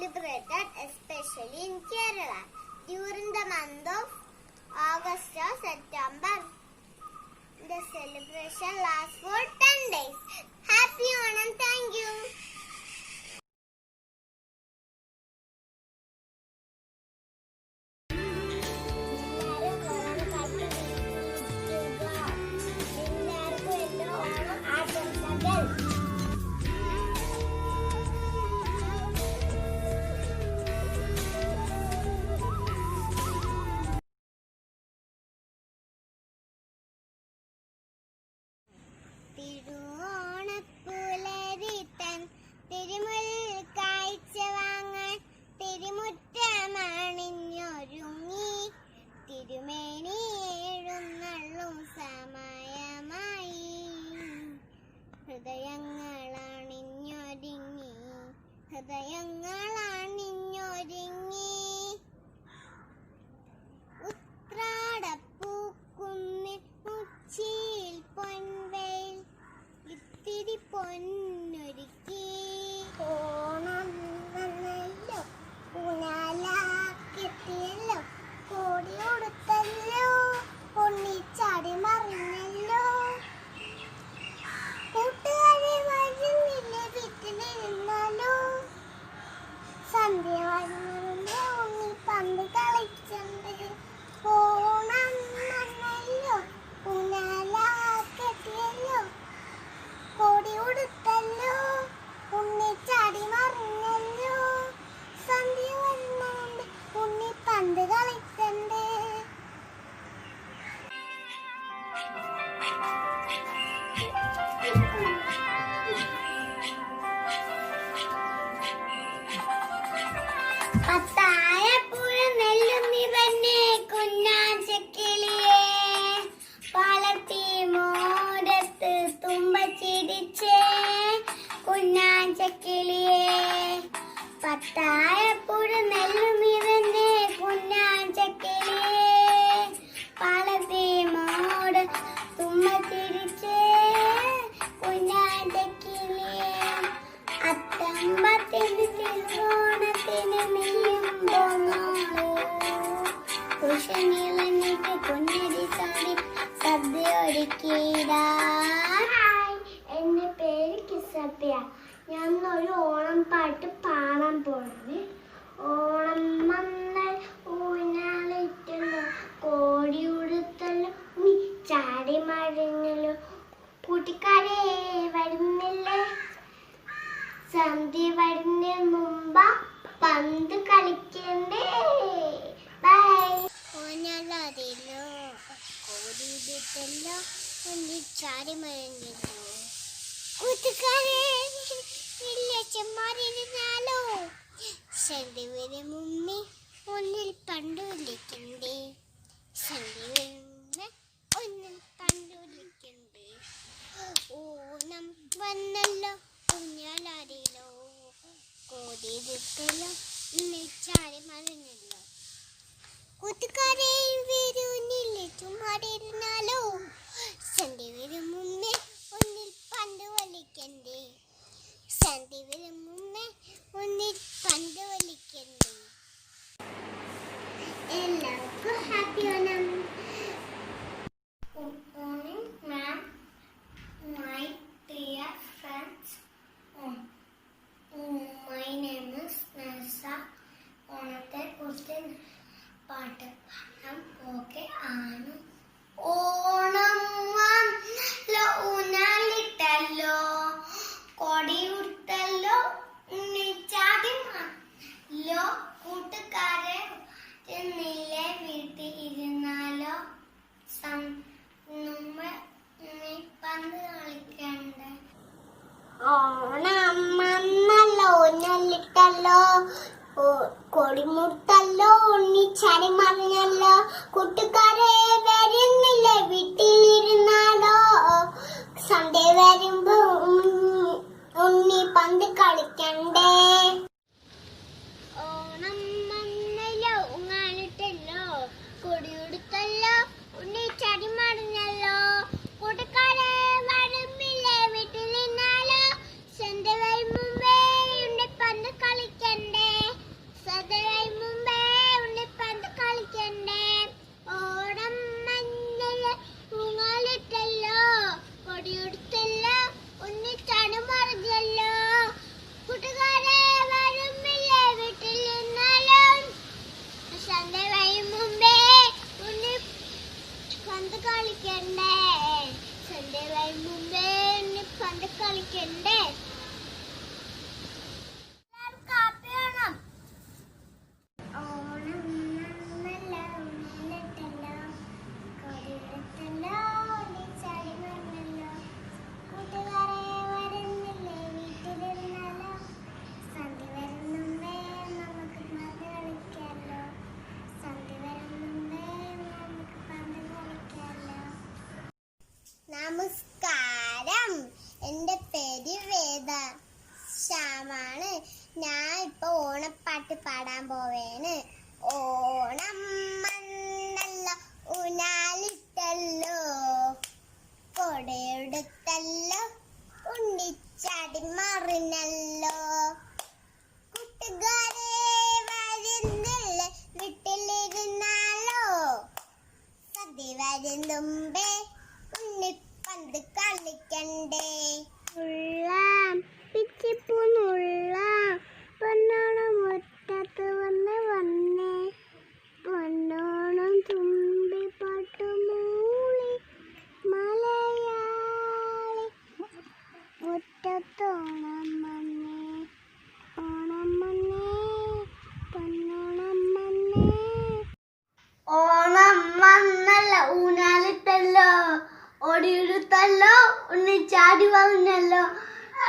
celebrated especially in Kerala during the month of August or September. The celebration lasts for 10 days. Happy Onam! Thank you. തിരുവോണപ്പുലരിത്തൻ തിരുമുൽ കാഴ്ച വാങ്ങാൻ തിരുമുറ്റമണിഞ്ഞൊരുങ്ങി തിരുമേനി എഴുന്നള്ളും സമയമായി ഹൃദയങ്ങളണിഞ്ഞൊരുങ്ങി ഉത്രാടപ്പൂക്കുന്നിൽ ഉച്ചിയിൽ പൊൻവെയിൽ ഇത്തിരി പൊന്നൊരുക്കി ഓണം വന്നല്ലോ ഊഞ്ഞാലാക്കെത്തിയല്ലോ കോടി കൊടുത്തല്ലോ പൊന്നിച്ചാടി മറിഞ്ഞല്ലോ കൂട്ടുകാരെ വരുന്നില്ലേ വീട്ടിലിരുന്നാലോ സന്ധ്യ വരുന്നതിന്റെ ഉണ്ണി പന്ത് കളിച്ചണ്ട് ഓണം വന്നല്ലോ ഊഞ്ഞാലാക്കെത്തിയല്ലോ കോടി കൊടുത്തല്ലോ ഉണ്ണിച്ചാടി മറിഞ്ഞല്ലോ സന്ധ്യ വരുന്നുണ്ട് ഉണ്ണി പന്ത് കളിക്കണ്ടേ. പത്തായപ്പുഴ നെല്ലുന്നി തന്നെ കുഞ്ഞാഞ്ചക്കിളിയേ പാലത്തി മോരത്ത് തുമ്പ ചിരിച്ചേ കുഞ്ഞാഞ്ചക്കിളിയേ പത്തായപ്പുഴ നെല്ലുന്നി തന്നെ കുഞ്ഞാഞ്ചക്കിളിയേ പാലത്തി മോട് തുമ്പ ചിരിച്ചേ കുഞ്ഞാഞ്ചക്കിളിയേ അത്തമ്പത്തിന് തിരുവോണത്തിന് നീയുമ്പോ കുശനിളഞ്ഞിട്ട് കുഞ്ഞരി സാടി സദ്യ ഒരുക്കിയിടാ. എന്റെ പേര് കിസപ്പിയ. ഞാൻ ഒരു ഓണം പാട്ട് പാടാൻ പോണേ. ഓണം വന്നാൽ ഊഞ്ഞാലിട്ടല്ലോ കോടി ഉടുത്തല്ലോ നീ ചാടി മറിഞ്ഞല്ലോ കൂട്ടുകാരെ വരുന്നില്ലേ സന്ധ്യ വരുന്ന മുമ്പ് പന്ത് കളിക്കണ്ടേ. ബൈ. ഓഞ്ഞാലോ കോടിയിട്ടല്ലോ ചാടി മറിഞ്ഞല്ലോ കൂട്ടുകാരെ ഇല്ലച്ചന്മാരിരുന്നാലോ സന്ധ്യ വരെ മുമ്മി ഒന്നിൽ പണ്ട് വിളിക്കണ്ടേ സന്ധ്യ വരുന്ന ഒന്നിൽ പണ്ട് വിളിക്കണ്ടേ. ഓണം വന്നല്ലോ ഊഞ്ഞാലാടില്ലോ കോടിയിട്ടല്ലോ ചാടി മറിഞ്ഞല്ലോ കൂട്ടുകാരെ വരുന്നില്ലേ ചുമ്മാടിയിരുന്നാലോ സന്ധ്യ വരും മുന്നേ ഒന്നിൽ പണ്ട് വലിക്കണ്ടേ സന്ധ്യ വരും മുന്നേ ഒന്നിൽ പണ്ട് വലിക്കണ്ടേ. എല്ലാവർക്കും happy Onam. Good morning, ma'am. My dear friends, my name is Nessa. ഓണത്തെ കുറിച്ച് പാട്ട് പാടാം. ഓക്കെ ആണ്. ഓണം വന്നല്ലോ ഊഞ്ഞാലിട്ടല്ലോ കൊടി ഉടുത്തല്ലോ ഉണ്ണിച്ചാടി മറിഞ്ഞല്ലോ കൂട്ടുകാരെ ചെന്നില്ലേ വീട്ടിൽ ഇരുന്നാലോ പന്ത് കളിക്കണ്ടേ. ഓണം വന്നല്ലോ ഊഞ്ഞാലിട്ടല്ലോ കൊടിമുട്ടല്ലോ ഉണ്ണിച്ചാടി മറിഞ്ഞല്ലോ കൂട്ടുകാരെ വരുന്നില്ലേ വീട്ടിലിരുന്നാലോ സൺഡേ വരുമ്പോ ഉണ്ണി പന്ത് കളിക്കണ്ടേ. ഓണം വന്നല്ലോ ഊഞ്ഞാലിട്ടല്ലോ കൊടിയുടുത്തല്ലോ ഉണ്ണിച്ചാടി മറിഞ്ഞല്ലോ കൂട്ടുകാരെ വരുന്നില്ലേ വീട്ടിലിരുന്നാലോ സൺഡേ വരും മുമ്പേ ഉണ്ണി പന്ത് കളിക്കണ്ടേ. ഓണപ്പാട്ട് പാടാൻ പോവേന്. ഓണം വന്നല്ലോ ഊഞ്ഞാലിട്ടല്ലോ, കൊടയെടുത്തല്ലോ, ഉണ്ണിച്ചാടി മറിഞ്ഞല്ലോ. കൂട്ടുകാരെ വരുന്നില്ല വീട്ടിലിരുന്നാലോ, സദ്യ വരും മുമ്പേ ഉണ്ണിപ്പന്ത് കളിക്കണ്ടേ. പിച്ചിപ്പൂന്നുള്ള പൊന്നോണം മുറ്റത്ത് വന്നേ, പൊന്നോണം തുമ്പി പാട്ടുമൂളി മലയാളി മുറ്റത്തോണം വന്നേ, ഓണം വന്നേ, പൊന്നോണം വന്നേ. ഓണം വന്നല്ലോ ഊഞ്ഞാലിട്ടല്ലോ, ഓടിയെടുത്തല്ലോ, ഉണ്ണിച്ചാടി വന്നല്ലോ.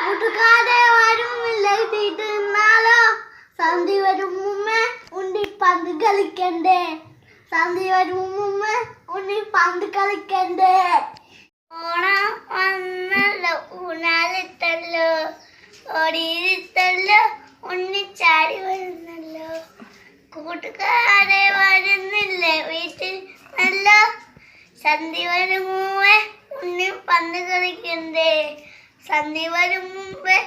കൂട്ടുകാരെ വരുമില്ല തീരുന്നാലോ, സന്ധ്യ വരും മുമ്പേ ഉണ്ണിപ്പന്ത് കളിക്കണ്ടേ, സന്ധ്യ വരും മുമ്പേ ഉണ്ണിപ്പന്ത് കളിക്കണ്ടേ. ഓണം വന്നല്ലോ ഊഞ്ഞാലിട്ടല്ലോ, ഓടിയിരുത്തല്ലോ, ഉണ്ണിച്ചാടി വരുന്നല്ലോ. കൂട്ടുകാരെ വരുന്നില്ലേ വീട്ടിൽ നല്ലോ, സന്ധ്യ വരും മുമ്പേ ഉണ്ണിപ്പന്ത് കളിക്കണ്ടേ, സന്ധ്യ വരും മുമ്പേ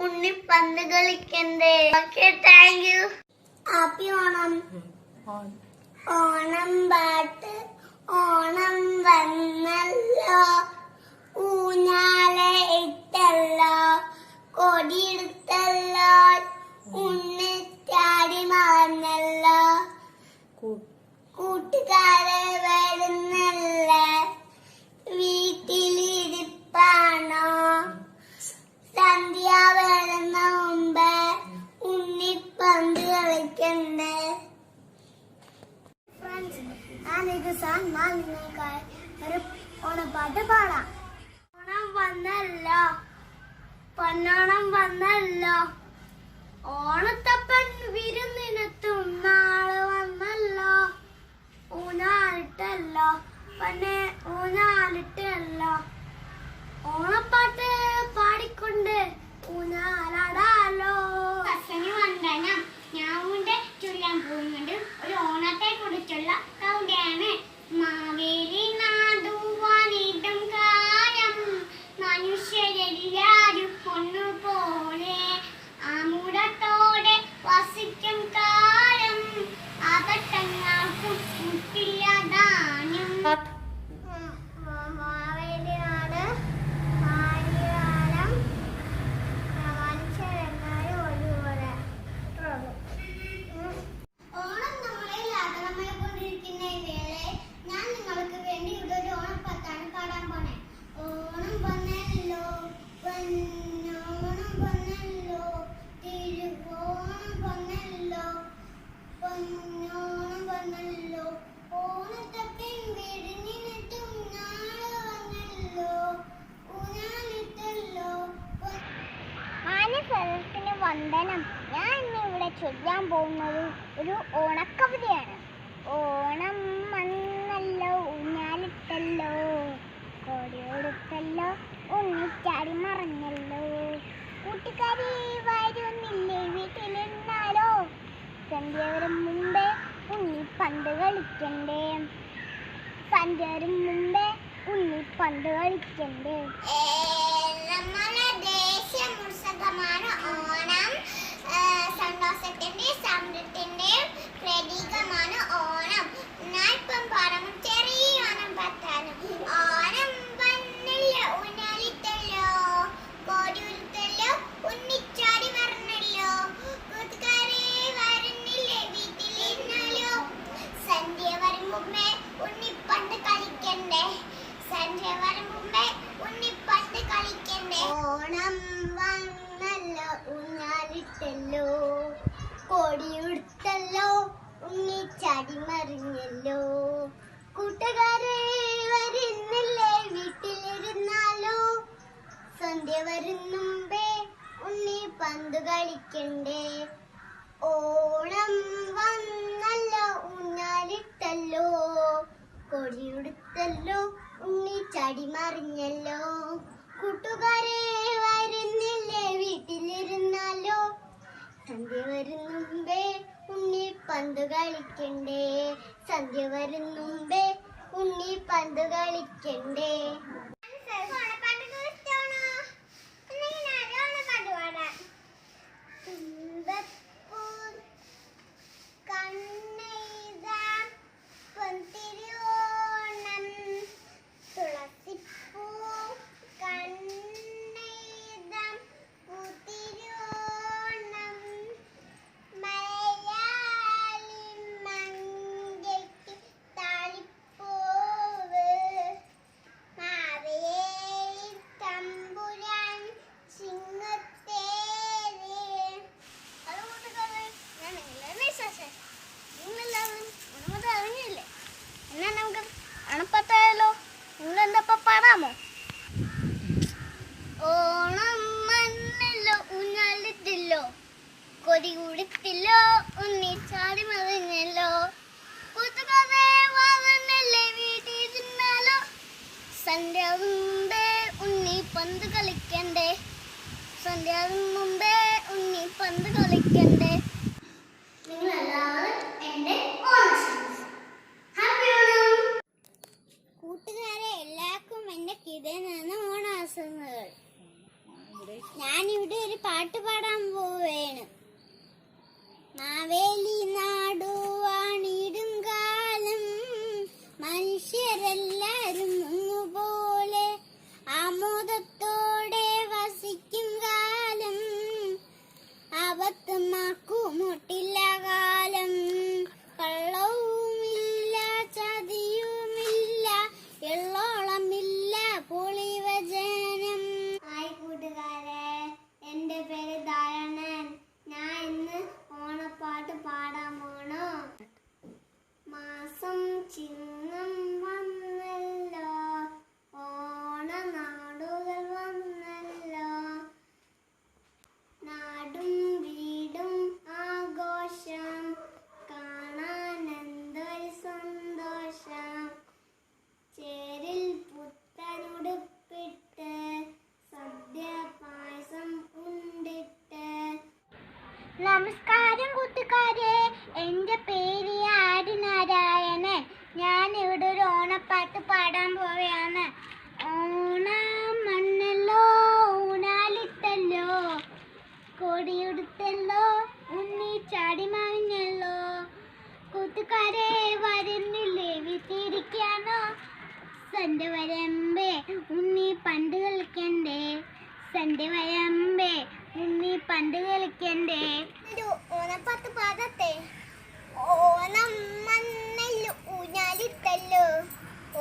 ഉണ്ണിപ്പന്ത് കളിക്കണ്ടേ. Okay, thank you. Happy Onam. Onam പാട്ട്. ഓണം വന്നല്ലോ ഊഞ്ഞാല ഇട്ടല്ലോ, കൊടിയെടുത്തല്ലോ, ഉണ്ണിച്ചാടി മറന്നല്ലോ. കൂട്ടുകാരെ വരുന്നല്ല വീട്ടിലിരിപ്പാണോ, സന്ധ്യ വരുന്ന മുമ്പ് ഉണ്ണിപ്പന്ത് കളിക്കണ്ടേ. ഞാനിത് നിങ്ങൾക്കായി ഒരു ഓണപ്പാട്ട് പാടാം. ഓണം വന്നല്ലോ, പൊന്നോണം വന്നല്ലോ, ഓണത്തപ്പൻ വിരുന്നിനെത്തും നാള് വന്നല്ലോ. ഊഞ്ഞാലിട്ടല്ലോ പന്നെ ഊഞ്ഞാലിട്ടല്ലോ, ഓണപ്പാട്ട് പാടിക്കൊണ്ട് ഊഞ്ഞാലാടാലോ. കർഷന് വന്ദനം. ഞാൻ ഇവിടെ ചൊല്ലാൻ പോകുന്നത് ഒരു ഓണത്തെ കുറിച്ചുള്ള കവിതയാണ്. മാവേലി നാടുവാനിടം കാലം, മനുഷ്യരെല്ലാരും ഒന്നുപോലെ ആമുടത്തോടെ വസിക്കും കാലം, അകട്ടങ്ങൾക്കും മുട്ടില്ലതാനും. മാവേലിനാട് ആര്യകാലം, മനുഷ്യരെല്ലാരും ഒരുപോലെ. ഓണം നമ്മളെ യാത്രമായിക്കൊണ്ടിരിക്കുന്ന വേളയിൽ ഞാൻ നിങ്ങൾക്ക് വേണ്ടി ഇവിടെ ഒരു ഓണപ്പാട്ടാണ് പാടാൻ പോണേ. ഓണം വന്നല്ലോ പൊന്നോണം വന്നല്ലോ, തിരുവോണം വന്നല്ലോ, പൊന്നോണം വന്നല്ലോ, ഓണത്തപ്പൻ വിരുന്നിനെത്തും നാള് വന്നല്ലോ, ഊഞ്ഞാലിട്ടല്ലോ. മാന്യസദസ്സിന് വന്ദനം. ഞാൻ ഇന്ന് ഇവിടെ ചൊല്ലാൻ പോകുന്നത് ഒരു ഓണക്കവിതയാണ്. ഓണം വന്നല്ലോ ഊഞ്ഞാലിട്ടല്ലോ, കൊടിയെടുത്തല്ലോ, ഉണ്ണിച്ചാടി മറഞ്ഞല്ലോ. കൂട്ടുകാരി വരുന്നില്ലേ വീട്ടിലിരുന്നാലോ, സന്ധ്യ വരും മുമ്പേ ഉണ്ണിപ്പന്ത് കളിക്കണ്ടേ, സന്ധ്യ വരും മുമ്പേ ഉണ്ണിപ്പന്ത് കളിക്കണ്ടേ. നമ്മുടെ ദേശീയ ഉത്സവമാണ് ഓണം. സന്തോഷത്തിന്റെ സമൃദ്ധിന്റെ പ്രതീകമാണ് ഓണം. ഞാൻ ഇപ്പം പറഞ്ഞു ചെറിയ ഓണം പത്താനും. ഓണം വന്നല്ലോ ഊഞ്ഞാലിട്ടല്ലോ, കോടിയുടുത്തല്ലോ, ഉണ്ണിച്ചാടി മറന്നല്ലോ. കൂട്ടുകാരെ വരുന്നില്ലേ വീട്ടിലിരുന്നാലോ, സന്ധ്യ വരും മുമ്പേ ഉണ്ണിപ്പന്ത് കളിക്കണ്ടേ, സന്ധ്യ വരും മുമ്പേ ഉണ്ണിപ്പന്ത് കളിക്കണ്ടേ. ഓണം വന്നല്ലോ ഊഞ്ഞാലിട്ടല്ലോ, കോടിയുടുത്തല്ലോ, ഉണ്ണിച്ചാടി മറിഞ്ഞല്ലോ. കൂട്ടുകാരെ വരുന്നില്ലേ വീട്ടിലിരുന്നാലോ, സന്ധ്യ വരും മുമ്പേ ഉണ്ണിപ്പന്ത് കളിക്കണ്ടേ. ഓണം വന്നല്ലോ ഊഞ്ഞാലിട്ടല്ലോ, കൊടിയുടുത്തല്ലോ, ഉണ്ണിച്ചാടി മറിഞ്ഞല്ലോ. കൂട്ടുകാരെ വരുന്നില്ലേ വീട്ടിലിരുന്നാലോ, സന്ധ്യ വരുന്ന മുമ്പേ ഉണ്ണി പന്ത് കളിക്കണ്ടേ, സന്ധ്യ വരുന്ന മുമ്പേ ഉണ്ണി പന്ത് കളിക്കണ്ടേ. ഓണം മണ്ണല്ലോ ഊഞ്ഞാലിട്ടല്ലോ, കൊടി കുടിത്തില്ലോ, ഉണ്ണി ചാടി മറിഞ്ഞല്ലോ, കൂട്ടുകാരെ വന്നല്ലേ വീട്ടിൽ തിന്നാലോ, സന്ധ്യ മുമ്പേ ഉണ്ണി പന്ത് കളിക്കണ്ടേ, സന്ധ്യ മുമ്പേ ഉണ്ണി പന്ത് കളിക്കണ്ടേ. നിങ്ങളെല്ലാവരും എൻ്റെ കൂട്ടുകാരെ എല്ലാവർക്കും എൻ്റെ കിടയിൽ നിന്ന് ഓണാശംസകൾ. ഞാനിവിടെ ഒരു പാട്ട് പാടാൻ പോവുകയാണ്. മാവേലി നാടുവാണിടും കാലം മനുഷ്യരെല്ലാരും ഒന്നുപോലെ ആമോദത്തോടെ വസിക്കും കാലം, ആപത്തുമാക്കുമൊട്ടില്ല കാലം, കള്ളവുമില്ല ചതിയുമില്ല എള്ളോളമില്ല പൊളിവചനം. ഹായ് കൂട്ടുകാരെ, എൻ്റെ പേര് ദാരണൻ. ഞാൻ ഇന്ന് ഓണപ്പാട്ട് പാടാൻ പോണു. മാസം ചിങ്ങം വന്നല്ലോ, ഓണനാടുകൾ വന്നല്ലോ, നാടും വീടും ആഘോഷം, കാണാൻ എന്തൊരു സന്തോഷം, ചേരിൽ പുത്തനുടുപ്പിട്ട് സദ്യ പായസം ഉണ്ടിട്ട്. നമസ്കാരം കൂട്ടുകാരെ, എൻ്റെ പേര് ആദിനാരായണൻ. ഞാൻ ഇവിടെ ഒരു ഓണപ്പാട്ട് പാടാൻ പോവുകയാണ്. ഓണം മണ്ണല്ലോ ഊനാലിട്ടല്ലോ, കൊടിയുടുത്തല്ലോ, ഉണ്ണി ചാടി മറിഞ്ഞല്ലോ, കൂട്ടുകാരെ വരുന്നില്ലേ വീട്ടിരിക്കാനോ, സന്ധ്യ വരമ്പേ ഉണ്ണി പണ്ട് കളിക്കണ്ടേ, സന്ധ്യ വരമ്പേ ഉണ്ണി പണ്ട് കളിക്കണ്ടേ. ഓണപ്പാട്ട് പാടത്തെ. ഓണം മണ്ണല്ലോ ഊഞ്ഞാലിട്ടല്ലോ,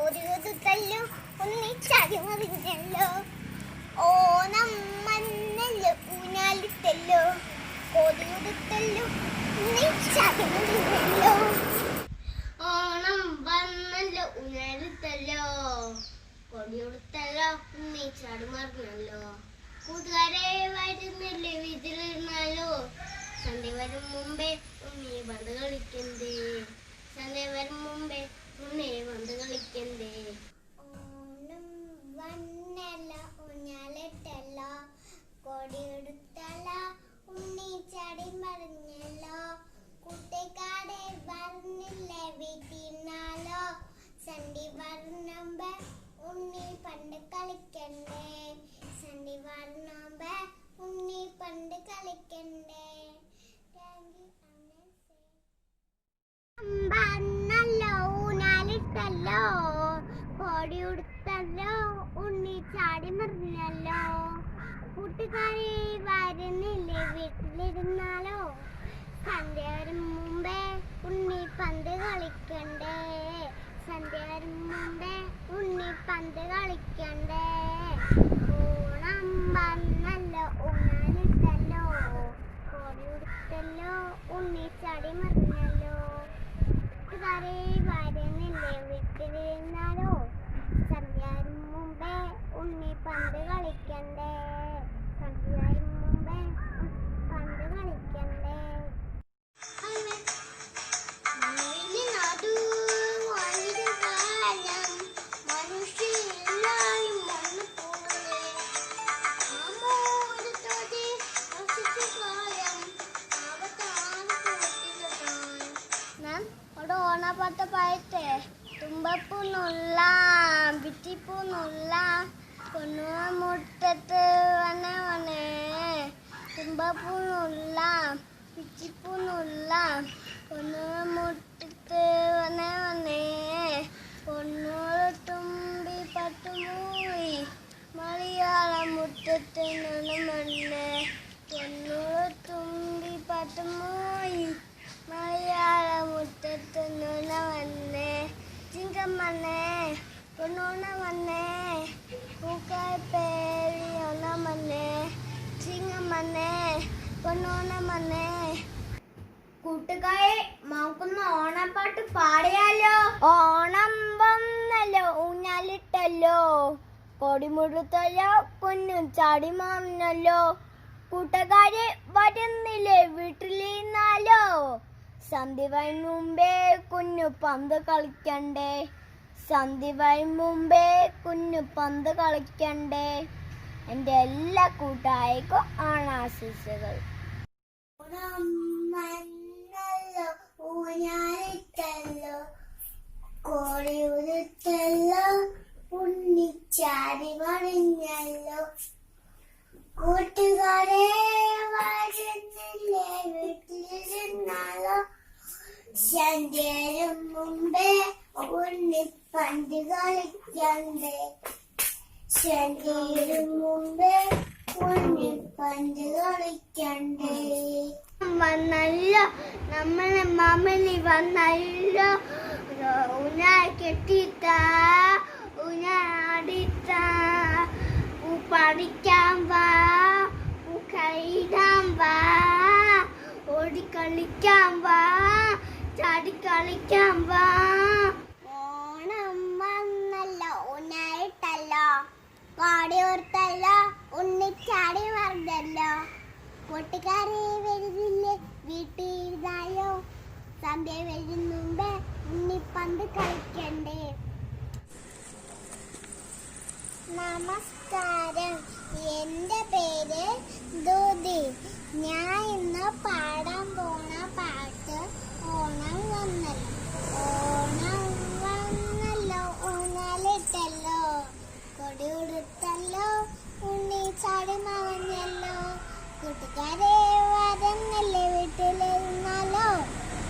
ഓടിയുടുത്തല്ലോ, ഉണ്ണി ചാടി മറിഞ്ഞല്ലോ, ഓണം മണ്ണല്ലോ ഊഞ്ഞാലിട്ടല്ലോ, ഓടിയുടുത്തല്ലോ, ഉണ്ണി ചാടി മറിഞ്ഞല്ലോ, ഓണം വന്നല്ലോ ഊഞ്ഞാലിട്ടല്ലോ, കൊടിയുടുത്തല്ലോ, ഉണ്ണി ചാടി മറിഞ്ഞല്ലോ, കൂട്ടുകാരെ വരുന്നില്ലേ വീട്ടിലിരുന്നാലോ, സന്ധ്യ വരും മുമ്പേ ഉണ്ണി പന്ത് കളിക്കണ്ടേ, സന്ധ്യ വരും മുമ്പേ ഉണ്ണി പന്ത് കളിക്കണ്ടേ. ഓണം വന്നല്ലോ ഊഞ്ഞാലിട്ടല്ലോ, കൊടിയെടുത്തല്ലോ, ഉണ്ണി ചാടി മറിഞ്ഞല്ലോ, കൂട്ടുകാരെ വരുന്നില്ലേ വീട്ടിരുന്നാലോ, സന്ധ്യ വരും മുമ്പേ ഉണ്ണി പണ്ട് കളിക്കണ്ടേ, സന്ധ്യ വരും മുമ്പേ ഉണ്ണി പണ്ട് കളിക്കണ്ടേ. വന്നല്ലോ ഊഞ്ഞാലിട്ടല്ലോ, കൊടിയുടുത്തല്ലോ, ഉണ്ണി ചാടി മറിഞ്ഞല്ലോ, കൂട്ടുകാരെ വരുന്നില്ലേ വീട്ടിലിരുന്നാലോ, സന്ധ്യ വരും മുമ്പേ ഉണ്ണി പന്ത് കളിക്കണ്ടേ, സന്ധ്യ വരും മുമ്പേ ഉണ്ണി പന്ത് കളിക്കണ്ടേ. ഓണം വന്നല്ലോ ഊഞ്ഞാലിട്ടല്ലോ, കൊടിയുടുത്തല്ലോ, ഉണ്ണി ചാടി മറിഞ്ഞല്ലോ, കൂട്ടുകാരെ വരുന്നില്ലേ വീട്ടിലിരുന്നാലോ, സന്ധ്യ വരും മുമ്പേ ഉണ്ണി പന്ത് കളിക്കണ്ടേ, സന്ധ്യ വരും മുമ്പേ പന്ത് കളിക്കണ്ടേ. ഓണപ്പാട്ട് പാടട്ടെ. തുമ്പപ്പൂ നുള്ളാം പിച്ചിപ്പൂ നുള്ളാം പൊന്നുവ മുറ്റത്ത് വന്നെ വന്നേ. തുമ്പപ്പൂ നുള്ളാം പിച്ചിപ്പൂ നുള്ളാം പൊന്നുവ മുറ്റത്ത് വന്നെ വന്നേ. പൊന്നൂറ് തുമ്പി പട്ടുമൂയി മലയാള മുറ്റത്ത് നിന്നുമണ്ണേ. പൊന്നൂറ് തുമ്പി പട്ടുമൂയി മലയാള മുറ്റത്ത് നിന്നുമണ്ണേ. ചിങ്കമ്മണ്ണേ പൊന്നോണമണ്ണേ പൂക്കായ് പേരി ഓണമണ്ണേ. ചിങ്ങമ്മണ്ണേ പൊന്നോണമണ്ണേ. കൂട്ടുകാരെ, നമുക്കൊന്ന് ഓണപ്പാട്ട് പാടിയാലോ? ഓണം വന്നല്ലോ ഊഞ്ഞാലിട്ടല്ലോ കൊടിമുടുത്തല്ലോ കുഞ്ഞു ചാടി മാറിഞ്ഞല്ലോ. കൂട്ടുകാരെ വരുന്നില്ലേ വീട്ടിലിരുന്നാലോ. സന്ധ്യ വൈൻ മുമ്പേ കുഞ്ഞു പന്ത് കളിക്കണ്ടേ. സന്ധ്യ വൈൻ മുമ്പേ കുഞ്ഞു പന്ത് കളിക്കണ്ടേ. എൻ്റെ എല്ലാ കൂട്ടുകാർക്കും ഓണാശംസകൾ. ഊഞ്ഞാലിട്ടല്ലോ കോടിയുടുത്തല്ലോ ഉണ്ണിച്ചാടി മറിഞ്ഞല്ലോ. കൂട്ടുകാരെ വരുന്നില്ലേ വീട്ടിലിരുന്നാലോ. സന്ധ്യയും മുമ്പേ ഉണ്ണിപ്പന്ത് കളിക്കണ്ടേ. സന്ധ്യയും മുമ്പേ ഉണ്ണിപ്പന്ത് കളിക്കണ്ടേ. വന്നല്ലോ നമ്മളെ മാമലി വന്നല്ലോ. ഊഞ്ഞാൽ കെട്ടിത്താ ഊഞ്ഞാടിത്താ. പൂ പഠിക്കാൻ വാ പൂ കൈടാൻ വാ. ഓടിക്കളിക്കാൻ വാ ചാടിക്കളിക്കാൻ വാ. ഓണം വന്നല്ലോ ഊഞ്ഞാലിട്ടല്ലോ കോടി ഓർത്തല്ലോ ഉണ്ണിച്ചാടി മറിഞ്ഞല്ലോ. കൂട്ടുകാരെ വരുന്നില്ലേ വീട്ടിലിരുന്നാലോ. സന്ധ്യ വരും മുമ്പേ ഉണ്ണിപ്പന്ത് കളിക്കണ്ടേ. നമസ്കാരം, എൻ്റെ പേര് ദൂതി. ഞാൻ ഇന്ന് പാടാൻ പോണ പാട്ട് ഓണം വന്നല്ലോ. ഓണം വന്നല്ലോ ഊഞ്ഞാലിട്ടല്ലോ കൊടി ഉടുത്തല്ലോ ഉണ്ണിച്ചാടി മറിഞ്ഞല്ലോ. കൂട്ടുകാരെ വരുന്നില്ലേ വീട്ടിലിരുന്നാലോ.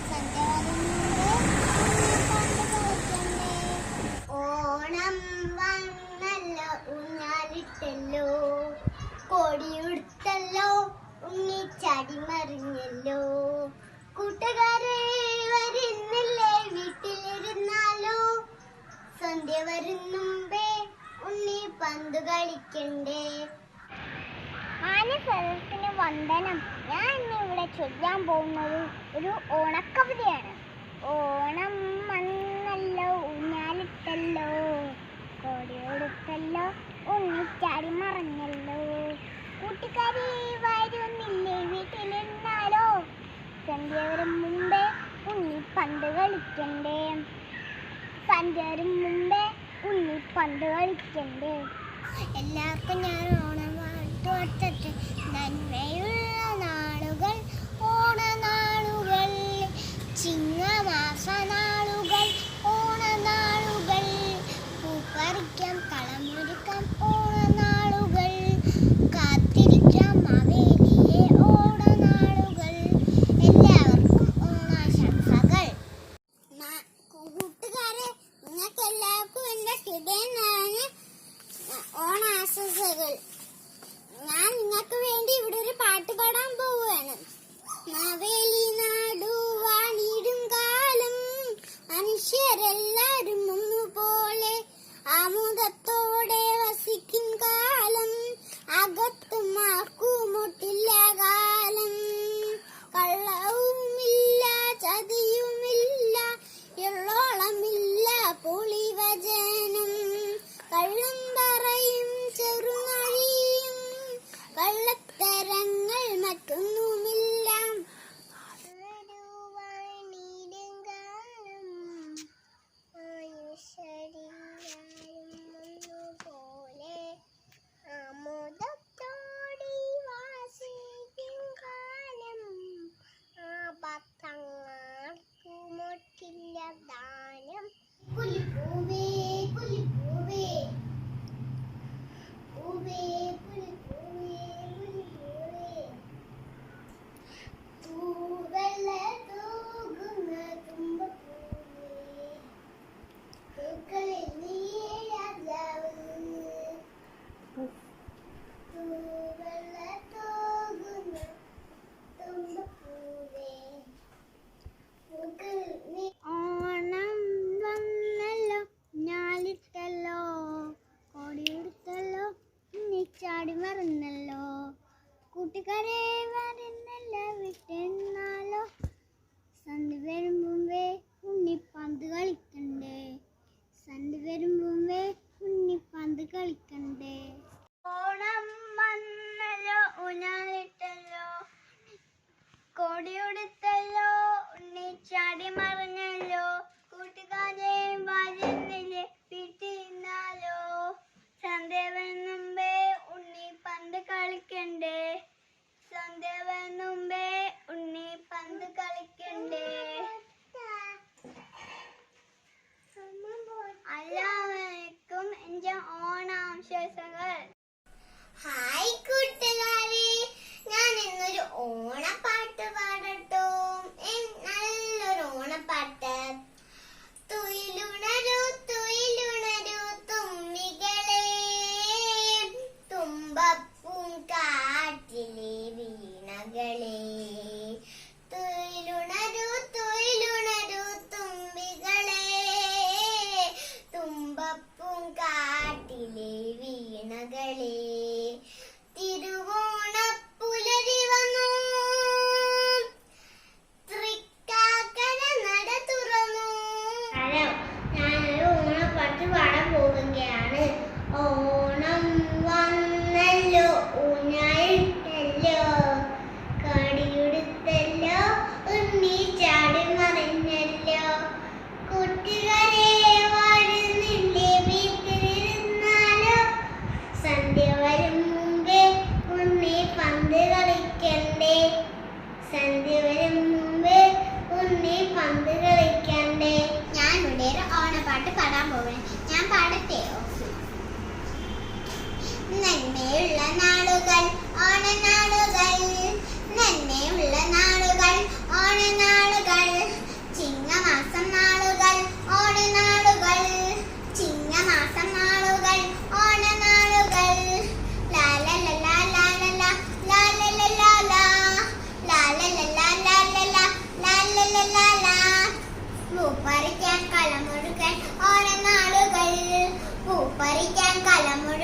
സന്ധ്യ വരുന്നുണ്ട് ഉണ്ണിപ്പന്ത് കളിക്കണ്ടേ. ഓണം വന്നല്ലോ ഊഞ്ഞാലിട്ടല്ലോ കൊടിയുടുത്തല്ലോ ഉണ്ണിച്ചാടി മറിഞ്ഞല്ലോ. കൂട്ടുകാരെ വരുന്നില്ലേ വീട്ടിലിരുന്നാലോ. സന്ധ്യ വരുന്നുമ്പേ ഉണ്ണിപ്പന്ത് കളിക്കണ്ടേ. സദസ്സിന് വന്ദനം. ഞാൻ ഇന്ന് ഇവിടെ ചൊല്ലാൻ പോകുന്നത് ഒരു ഓണക്കവിതയാണ്. ഓണം വന്നല്ലോ ഊഞ്ഞാലിട്ടല്ലോ കോടിയോടുത്തല്ലോ ഉണ്ണിച്ചാടി മറിഞ്ഞല്ലോ. കൂട്ടുകാരി വരുന്നില്ലേ വീട്ടിലിരുന്നാലോ. സന്ധ്യ വരും മുമ്പേ ഉണ്ണിപ്പന്ത് കളിക്കണ്ടേ. സന്ധ്യ വരും മുമ്പേ ഉണ്ണിപ്പന്ത് കളിക്കണ്ടേ. എല്ലാവർക്കും ഞാൻ ഓണം പാട്ട് നന്മയുള്ള നാളുകൾ ഓണനാളുകൾ. ചിങ്ങമാസ നാളുകൾ ഓണനാളുകൾ. പൂപ്പറിക്കാം കളമൊരുക്കാം ഓണനാളുകൾ. കാത്തിരിക്കാം മാവേലിയെ ഓണനാളുകൾ. എല്ലാവർക്കും ഓണാശംസകൾ. കൂട്ടുകാരെ, നിങ്ങൾക്ക് എല്ലാവർക്കും എൻ്റെ ഹൃദയമാണ് ഓണാശംസകൾ. ഞാൻ നിങ്ങൾക്ക് വേണ്ടി ഇവിടെ ഒരു പാട്ട് പാടാം. കടിയുടുത്തല്ലോ ഉണ്ണി ചാടി മറിഞ്ഞല്ലോ കൂട്ടുകാരെ വരുന്നില്ലേ വീട്ടിന്നാലോ സന്ധ്യവൻ മുമ്പേ ഉണ്ണി പന്ത് കളിക്കണ്ടേ സന്ധ്യവൻ മുമ്പേ ഉണ്ണി പന്ത് കളിക്കണ്ടേ എല്ലാവർക്കും എന്റെ ഓണാശംസകൾ. ഹായ് കൂട്ടുകാരെ, ഞാൻ ഇന്നൊരു ഓണപ്പാട്ട് പാടട്ടോ. നല്ലൊരു ഓണപ്പാട്ട്. തുയിലുണരൂ തുയിലുണരൂ തുമ്പികളെ തുമ്പപ്പൂം കാറ്റിലെ വീണകളെ തുയിലുണരൂ തുയിലുണരൂ തുമ്പികളെ തുമ്പപ്പൂം കാറ്റിലെ വീണകളെ തിരുവോണപ്പുലരി വന്നു തൃക്കാക്കര നട തുറന്നു. ഞാനൊരു ഓണപ്പാട്ട് പാടാൻ പോവുകയാണ്. ഓണം വന്നല്ലോ ഊഞ്ഞാലിട്ടല്ലോ കടിയുടുത്തല്ലോ ഉണ്ണി ചാടി മറിഞ്ഞല്ലോ കൂട്ടുകാരെ വരുന്നില്ലേ വീട്ടിലിരുന്നാലോ സന്ധ്യ വരും മുമ്പേ ഉണ്ണി പന്ത് കളിക്കണ്ടേ സന്ധ്യ വരും മുമ്പേ ഉണ്ണി പന്ത് കളിക്കണ്ടേ. ഞാൻ ഇവിടെ ഒരു ഓണപ്പാട്ട് പാടാൻ പോവേ. ഞാൻ പാടട്ടെ? നന്മയുള്ള നാളുകൾ ഓണനാളുകൾ നന്മയുള്ള നാളുകൾ ഓണനാളുകൾ ചിങ്ങമാസം നാളുകൾ ഓണനാളുകൾ ചിങ്ങമാസം നാളുകൾ ഓണനാളുകൾ ലാലലല ലാലല ലാലലല ലാലലല ലാലല ലാലലല പൂപ്പറിക്കാൻ കളമൊടുക്കാൻ ഓണനാളുകൾ പൂപ്പറിക്കാൻ കളമൊടുക്കാൻ